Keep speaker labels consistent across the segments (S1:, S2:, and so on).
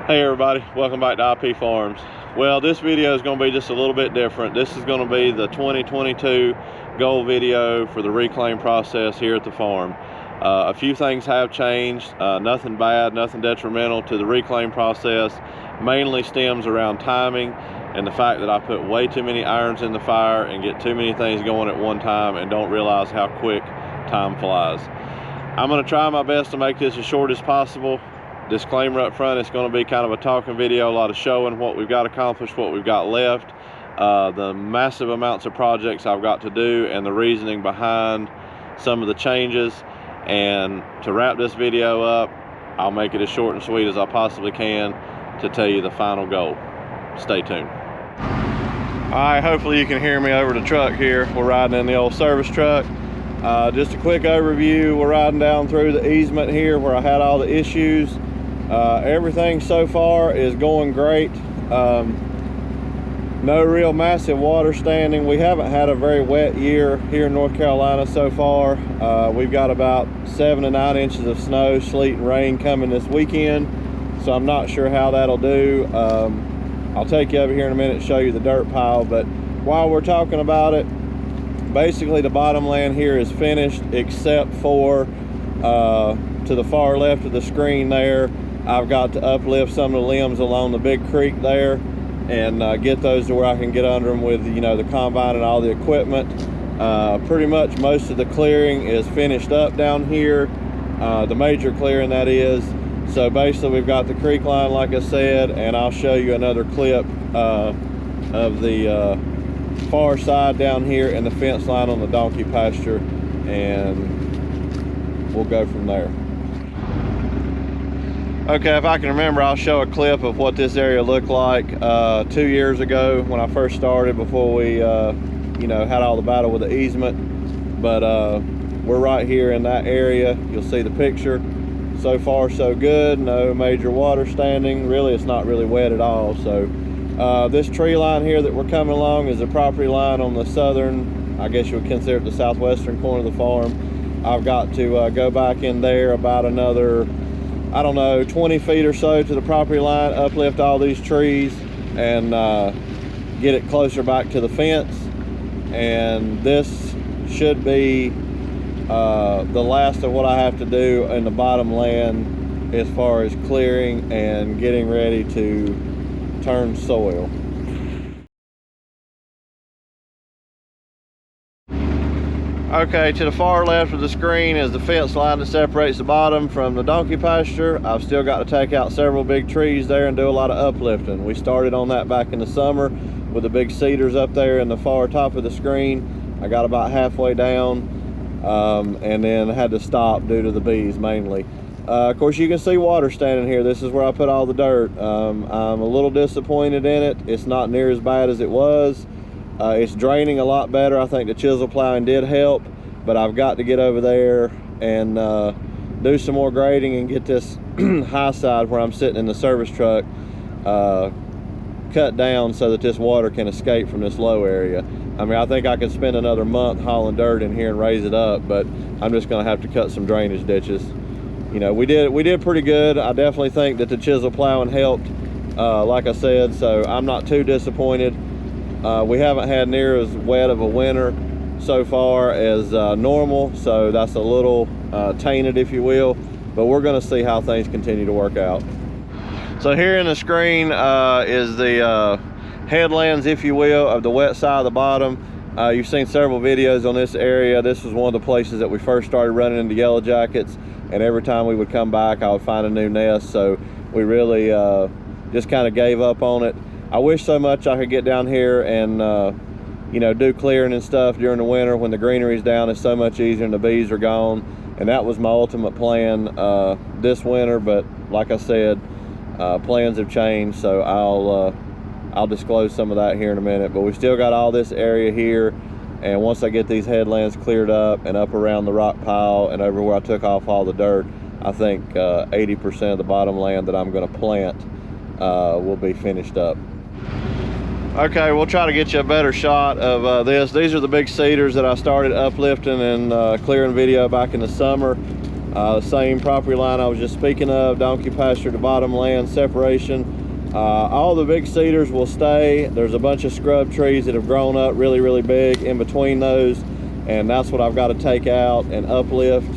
S1: Hey everybody, welcome back to IP Farms. Well, this video is going to be just a little bit different. This is going to be the 2022 goal video for the reclaim process here at the farm. A few things have changed, nothing bad, nothing detrimental to the reclaim process. Mainly stems around timing and the fact that I put way too many irons in the fire and get too many things going at one time and don't realize how quick time flies. I'm going to try my best to make this as short as possible. Disclaimer up front, it's going to be kind of a talking video, a lot of showing what we've got accomplished, what we've got left, the massive amounts of projects I've got to do, and the reasoning behind some of the changes. And to wrap this video up, I'll make it as short and sweet as I possibly can to tell you the final goal. Stay tuned. All right, hopefully you can hear me over the truck here. We're riding in the old service truck. Just a quick overview, we're riding down through the easement here where I had all the issues. Everything so far is going great. No real massive water standing. We haven't had a very wet year here in North Carolina so far. We've got about 7 to 9 inches of snow, sleet, and rain coming this weekend, so I'm not sure how that'll do. I'll take you over here in a minute and show you the dirt pile, but while we're talking about it, basically the bottom land here is finished except for to the far left of the screen there. I've got to uplift some of the limbs along the big creek there and get those to where I can get under them with, you know, the combine and all the equipment. Pretty much most of the clearing is finished up down here, the major clearing that is. So basically we've got the creek line like I said, and I'll show you another clip of the far side down here and the fence line on the donkey pasture, and we'll go from there. Okay, if I can remember, I'll show a clip of what this area looked like 2 years ago when I first started, before we you know, had all the battle with the easement. But we're right here in that area. You'll see the picture. So far so good, no major water standing. Really, it's not really wet at all. So this tree line here that we're coming along is the property line on the southern, I guess you would consider it the southwestern corner of the farm. I've got to go back in there about another, I don't know, 20 feet or so to the property line, uplift all these trees, and get it closer back to the fence. And this should be the last of what I have to do in the bottom land as far as clearing and getting ready to turn soil. Okay, to the far left of the screen is the fence line that separates the bottom from the donkey pasture. I've still got to take out several big trees there and do a lot of uplifting. We started on that back in the summer with the big cedars up there in the far top of the screen. I got about halfway down and then had to stop due to the bees mainly. Of course, you can see water standing here. This is where I put all the dirt. I'm a little disappointed in it. It's not near as bad as it was. It's draining a lot better. I think the chisel plowing did help, but I've got to get over there and do some more grading and get this high side where I'm sitting in the service truck cut down so that this water can escape from this low area. I mean, I think I could spend another month hauling dirt in here and raise it up, but I'm just going to have to cut some drainage ditches. You know, we did pretty good. I definitely think that the chisel plowing helped, like I said, so I'm not too disappointed. We haven't had near as wet of a winter so far as normal, so that's a little tainted, if you will, but we're going to see how things continue to work out. So here in the screen is the headlands, if you will, of the wet side of the bottom. You've seen several videos on this area. This was one of the places that we first started running into yellow jackets, and every time we would come back I would find a new nest, so we really just kind of gave up on it. I wish so much I could get down here and you know, do clearing and stuff during the winter when the greenery's down. It's so much easier and the bees are gone, and that was my ultimate plan this winter, but like I said, plans have changed, so I'll disclose some of that here in a minute. But we still got all this area here, and once I get these headlands cleared up and up around the rock pile and over where I took off all the dirt, I think 80% of the bottom land that I'm going to plant will be finished up. Okay, we'll try to get you a better shot of this. These are the big cedars that I started uplifting and clearing video back in the summer. Same property line I was just speaking of, donkey pasture to bottomland separation. All the big cedars will stay. There's a bunch of scrub trees that have grown up really big in between those, and that's what I've got to take out and uplift.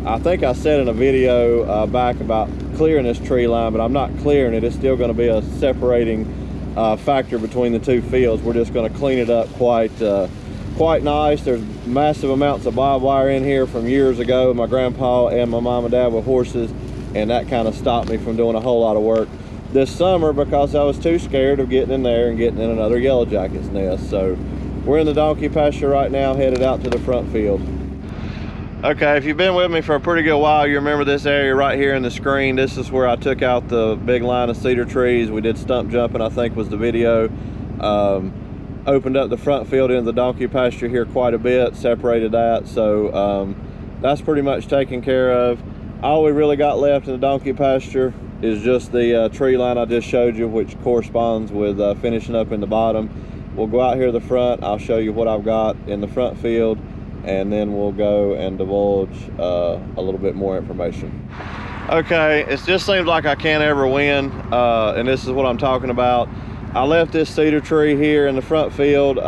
S1: I think I said in a video back about clearing this tree line, but I'm not clearing it. It's still going to be a separating factor between the two fields. We're just going to clean it up quite nice. There's massive amounts of barbed wire in here from years ago. My grandpa and my mom and dad were horses, and that kind of stopped me from doing a whole lot of work this summer because I was too scared of getting in there and getting in another yellow jacket's nest. So we're in the donkey pasture right now, headed out to the front field. Okay, if you've been with me for a pretty good while, you remember this area right here in the screen. This is where I took out the big line of cedar trees. We did stump jumping, I think was the video. Opened up the front field into the donkey pasture here quite a bit, separated that. So that's pretty much taken care of. All we really got left in the donkey pasture is just the tree line I just showed you, which corresponds with finishing up in the bottom. We'll go out here to the front. I'll show you what I've got in the front field, and then we'll go and divulge a little bit more information. Okay, it just seems like I can't ever win, and this is what I'm talking about. I left this cedar tree here in the front field.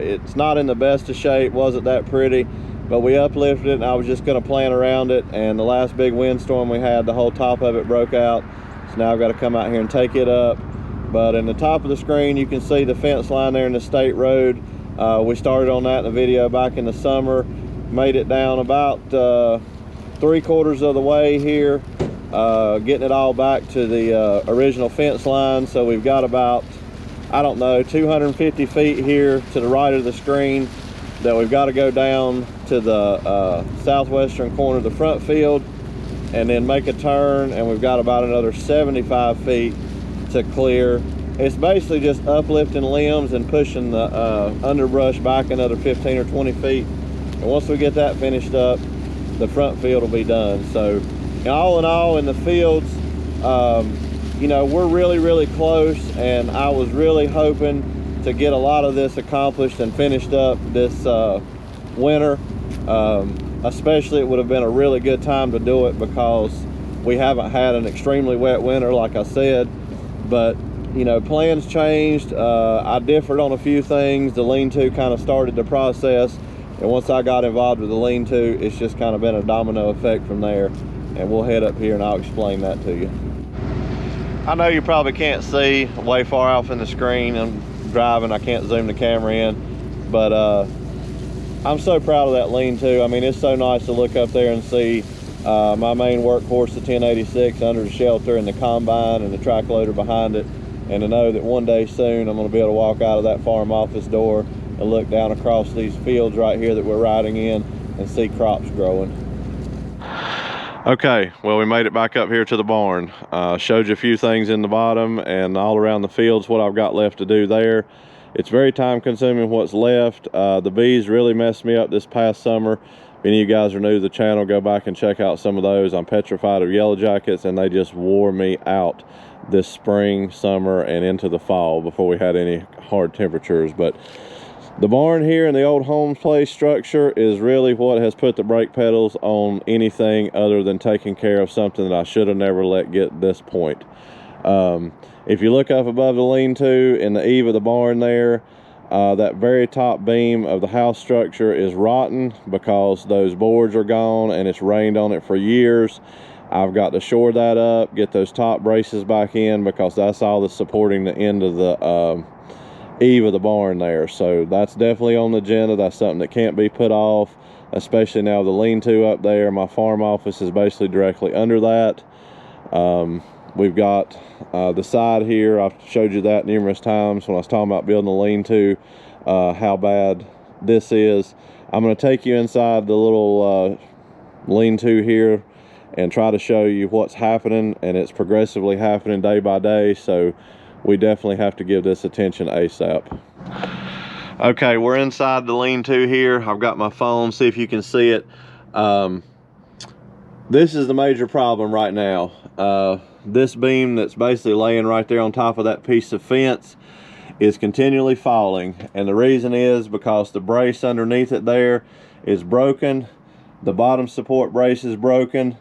S1: It's not in the best of shape, wasn't that pretty, but we uplifted it and I was just gonna plant around it, and the last big windstorm we had, the whole top of it broke out. So now I've got to come out here and take it up. But in the top of the screen, you can see the fence line there in the state road. We started on that in a video back in the summer, made it down about 3/4 of the way here, getting it all back to the original fence line. So we've got about, I don't know, 250 feet here to the right of the screen that we've got to go down to the southwestern corner of the front field and then make a turn, and we've got about another 75 feet to clear. It's basically just uplifting limbs and pushing the underbrush back another 15 or 20 feet. And once we get that finished up, the front field will be done. So all in all, in the fields, you know, we're really close, and I was really hoping to get a lot of this accomplished and finished up this winter. Especially, it would have been a really good time to do it because we haven't had an extremely wet winter, like I said. But you know, plans changed. I differed on a few things. The lean-to kind of started the process, and once I got involved with the lean-to, it's just kind of been a domino effect from there. And we'll head up here and I'll explain that to you. I know you probably can't see way far off in the screen. I'm driving, I can't zoom the camera in, but I'm so proud of that lean-to. I mean, it's so nice to look up there and see my main workhorse, the 1086, under the shelter, and the combine and the track loader behind it, and to know that one day soon I'm going to be able to walk out of that farm office door and look down across these fields right here that we're riding in and see crops growing. Okay, well, we made it back up here to the barn. Showed you a few things in the bottom and all around the fields, what I've got left to do there. It's very time consuming what's left. The bees really messed me up this past summer. If any of you guys are new to the channel, go back and check out some of those. I'm petrified of yellow jackets, and they just wore me out this spring, summer, and into the fall before we had any hard temperatures. But the barn here in the old home place structure is really what has put the brake pedals on anything other than taking care of something that I should have never let get this point. If you look up above the lean-to in the eave of the barn there, that very top beam of the house structure is rotten because those boards are gone and it's rained on it for years. I've got to shore that up, get those top braces back in, because that's all that's supporting the end of the eave of the barn there. So that's definitely on the agenda. That's something that can't be put off, especially now the lean-to up there. My farm office is basically directly under that. We've got the side here. I've showed you that numerous times when I was talking about building a lean-to, how bad this is. I'm going to take you inside the little lean-to here and try to show you what's happening, and it's progressively happening day by day, so we definitely have to give this attention ASAP. Okay, we're inside the lean-to here. I've got my phone, see if you can see it. This is the major problem right now. This beam that's basically laying right there on top of that piece of fence is continually falling, and the reason is because the brace underneath it there is broken. The bottom support brace is broken,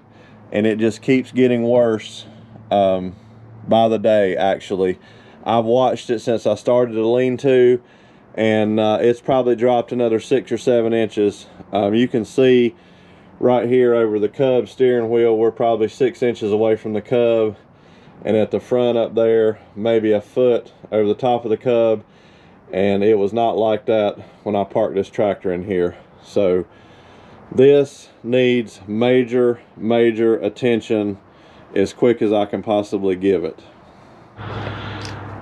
S1: and it just keeps getting worse by the day. Actually, I've watched it since I started to lean-to, and it's probably dropped another 6 or 7 inches. You can see right here over the Cub steering wheel, we're probably 6 inches away from the Cub, and at the front up there, maybe a foot over the top of the Cub, and it was not like that when I parked this tractor in here. So this needs major attention as quick as I can possibly give it.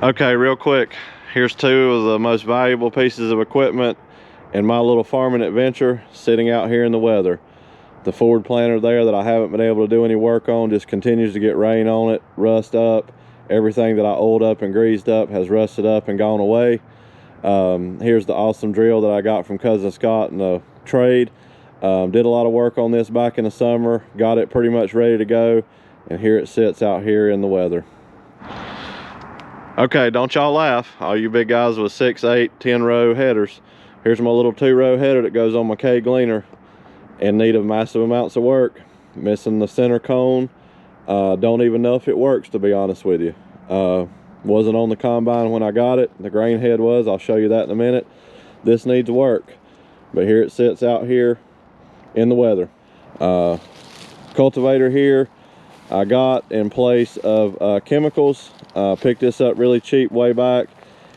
S1: Okay, real quick, here's 2 of the most valuable pieces of equipment in my little farming adventure sitting out here in the weather. The Ford planter there that I haven't been able to do any work on just continues to get rain on it, rust up. Everything that I oiled up and greased up has rusted up and gone away. Here's the awesome drill that I got from Cousin Scott in the trade. Did a lot of work on this back in the summer, got it pretty much ready to go, and here it sits out here in the weather. Okay, don't y'all laugh, all you big guys with 6, 8, 10 row headers. Here's my little 2-row header that goes on my K gleaner, in need of massive amounts of work. Missing the center cone. Don't even know if it works, to be honest with you. Wasn't on the combine when I got it. The grain head was. I'll show you that in a minute. This needs work, but here it sits out here in the weather. Cultivator here I got in place of chemicals. Picked this up really cheap way back.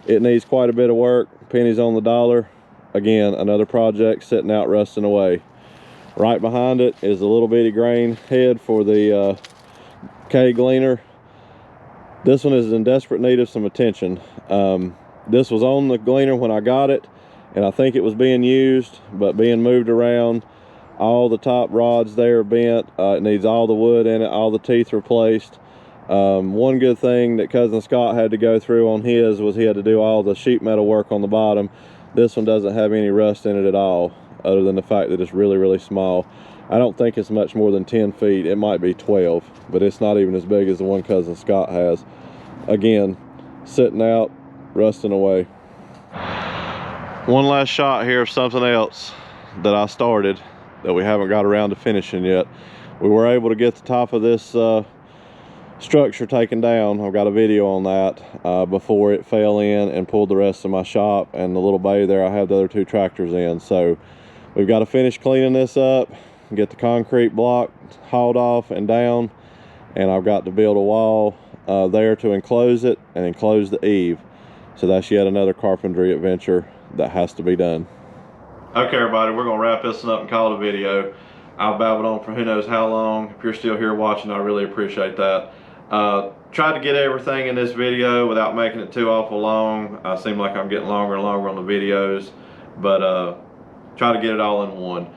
S1: It needs quite a bit of work, pennies on the dollar. Again, another project sitting out rusting away. Right behind it is a little bitty grain head for the K gleaner. This one is in desperate need of some attention. This was on the gleaner when I got it, and I think it was being used, but being moved around. All the top rods there are bent. It needs all the wood in it, all the teeth replaced. One good thing that Cousin Scott had to go through on his was he had to do all the sheet metal work on the bottom. This one doesn't have any rust in it at all, other than the fact that it's really small. I don't think it's much more than 10 feet. It might be 12, but it's not even as big as the one Cousin Scott has. Again, sitting out, rusting away. One last shot here of something else that I started that we haven't got around to finishing yet. We were able to get the top of this structure taken down. I've got a video on that before it fell in and pulled the rest of my shop and the little bay there I have the other 2 tractors in. So we've got to finish cleaning this up, get the concrete block hauled off and down, and I've got to build a wall there to enclose it and enclose the eave. So that's yet another carpentry adventure that has to be done. Okay, everybody, we're gonna wrap this one up and call it a video. I've babbled on for who knows how long. If you're still here watching, I really appreciate that. Tried to get everything in this video without making it too awful long. I seem like I'm getting longer and longer on the videos, but try to get it all in one.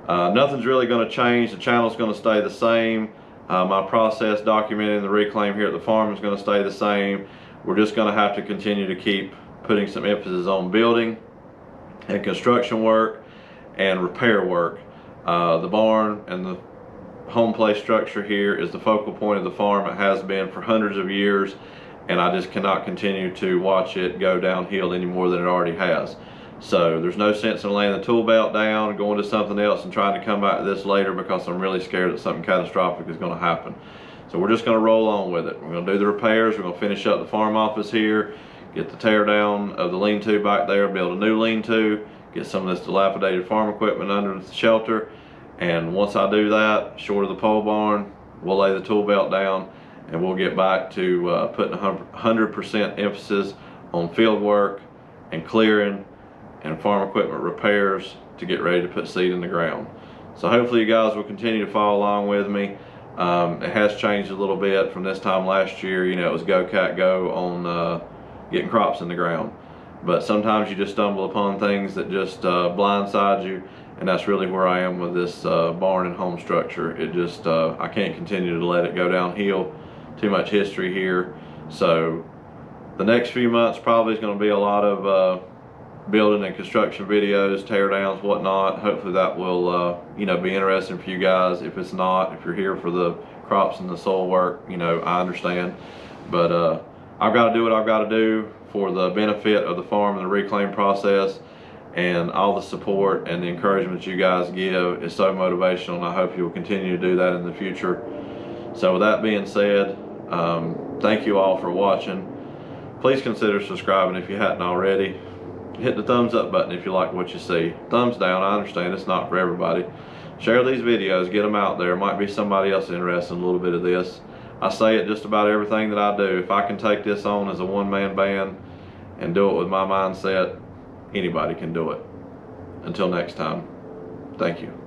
S1: Nothing's really going to change. The channel's going to stay the same. My process documenting the reclaim here at the farm is going to stay the same. We're just going to have to continue to keep putting some emphasis on building and construction work and repair work. The barn and the home place structure here is the focal point of the farm. It has been for hundreds of years, and I just cannot continue to watch it go downhill any more than it already has. So there's no sense in laying the tool belt down, going to something else and trying to come back to this later, because I'm really scared that something catastrophic is going to happen. So we're just going to roll on with it. We're going to do the repairs. We're going to finish up the farm office here, get the tear down of the lean-to back there, build a new lean-to, get some of this dilapidated farm equipment under the shelter. And once I do that, short of the pole barn, we'll lay the tool belt down and we'll get back to putting 100% emphasis on field work and clearing and farm equipment repairs to get ready to put seed in the ground. So hopefully you guys will continue to follow along with me. It has changed a little bit from this time last year. You know, it was go cat go on getting crops in the ground. But sometimes you just stumble upon things that just blindside you, and that's really where I am with this barn and home structure. It just, I can't continue to let it go downhill. Too much history here. So the next few months probably is going to be a lot of building and construction videos, tear downs, whatnot. Hopefully that will you know, be interesting for you guys. If it's not, if you're here for the crops and the soil work, you know, I understand. But I've got to do what I've got to do for the benefit of the farm and the reclaim process. and all the support and the encouragement you guys give is so motivational, and I hope you will continue to do that in the future. So with that being said, thank you all for watching. Please consider subscribing if you hadn't already. Hit the thumbs up button if you like what you see. Thumbs down, I understand it's not for everybody. Share these videos, get them out there. Might be somebody else interested in a little bit of this. I say it just about everything that I do. If I can take this on as a one-man band and do it with my mindset, anybody can do it. Until next time, thank you.